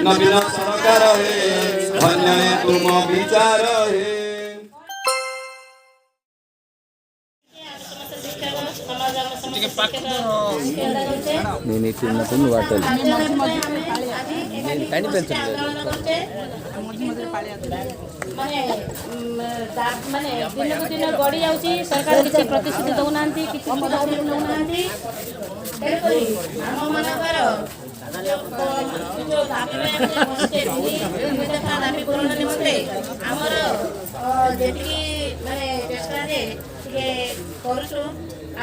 नवीन सरकार हे धन्य तुम विचार हे నేను ఇట్లా ఉన్నప్పుడు నువ్వు అట్టాలి కానీ పెంచలేదు ମାନେ ଦିନକୁ ଦିନ ଗଡ଼ି ଯାଉଛି ସରକାର କିଛି ପ୍ରତିଶ୍ରୁତି ଦେଉନାହାନ୍ତି କିଛି ପଦକ୍ଷେପ ନେଉନାହାନ୍ତି ତେଣୁକରି ଆମମାନଙ୍କର ଯେଉଁ ଦାବି ପୂରଣ ନିମନ୍ତେ ଆମର ଯେତିକି ମାନେ ଚେଷ୍ଟାରେ ଟିକେ କରୁଛୁ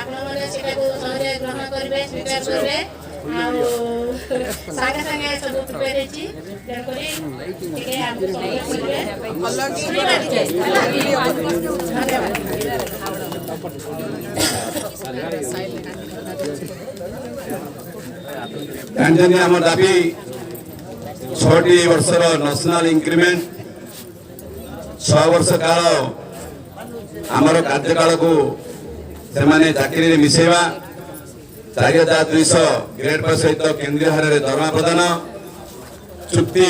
ଆପଣମାନେ ସେଟାକୁ ସହଜରେ ଗ୍ରହଣ କରିବେ ସ୍ୱୀକାର କରିବେ ଆଉ ସାଙ୍ଗେ ସାଙ୍ଗେ ସବୁ ପ୍ରିପେୟାର ହେଇଛି ତେଣୁକରି ଟିକେ ଆମକୁ ସହଯୋଗ କରିବେ धन्यवाद आम दाबी 6 वर्षर नेशनल इंक्रीमेंट 6 वर्ष काल आमर कार्यकाल को से चाकरी मिसेवा 4200 ग्रेड पर सहित केंद्रीय हार में दरमा प्रदान चुक्ति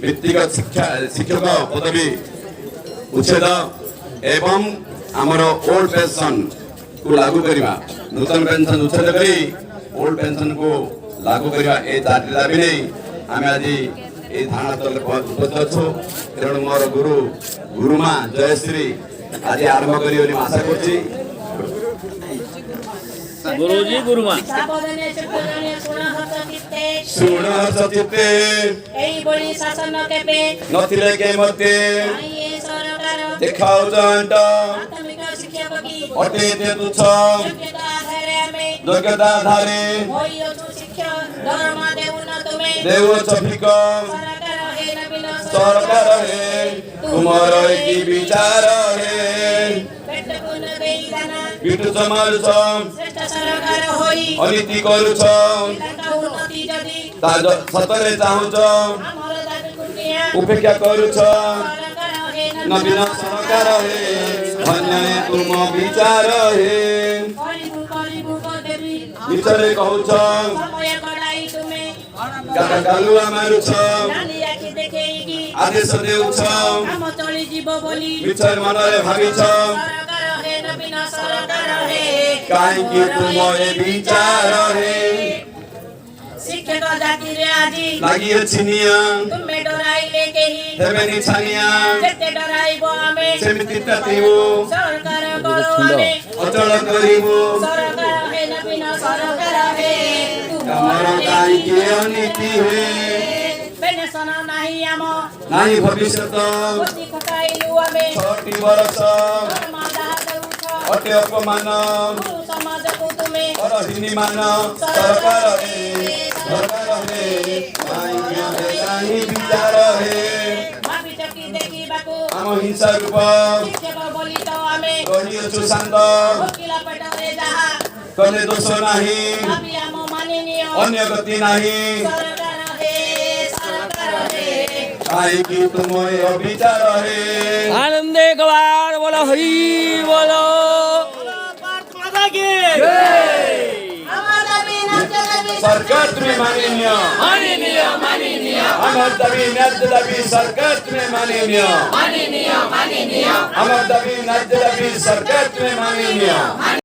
भित्तिक शिक्षक पदवी उच्छेद एवं आमर ओल्ड पेंशन को लागू करवा नूतन पेंशन उच्छेद करी ओल्ड पेंशन को लागू करवा ए चार्टी दाबी नहीं आम आज ये धारणा तल उपस्थित अच्छु तेणु मोर गुरुमा जयश्री आज आरंभ करी आशा कर गुरुजी गुरुमा सुण सचिते शासन केबे नथिले के मते देखाउ जंट अटे दे तुछ योग्यता धारे देव चफिक सरकार हे तुमर की विचार हे बिटु समाज अनीति करू सतरे चाहू उपेक्षा करू नवीन सरकार हे धन्य तुम विचार हे विचारे कहू गालुआ मारू आदेश देऊ विचार मनरे भावी कहीं तुम ये विचार है शिक्षक जाति रे आजी लगी छिनिया तुम्हें डराइले केही देवेनी छानिया जेते डराइबो आमे सेमिति ततिबो सरकार गरो आमे अचल करिबो सरकार है नवीन सरकार है तमरो काई के अनीति है पेंशन नाही आम नाही भविष्यत बुद्धि खटाइलु आमे 6 वर्ष अटे अपमान समाज को तुम्हें अरहिनी मान सरकार है काई विचार है भाभी चकी देखी बाको आम हिंसा रूप शिक्षक बोली तो आमे गणिय सुशांत वकील पटरे जहा कने दोष नाही भाभी आम माननीय अन्य गति नाही सरकार है काई की तुम ये विचार है आनंदे कवार बोलो हरि बोलो सरकार तुम्हें माननीय माननीय माननीय अमर दाबी न्याय दाबी सरकार तुम्हें माननीय माननीय माननीय अमर दाबी न्याय दाबी सरकार तुम्हें माननीय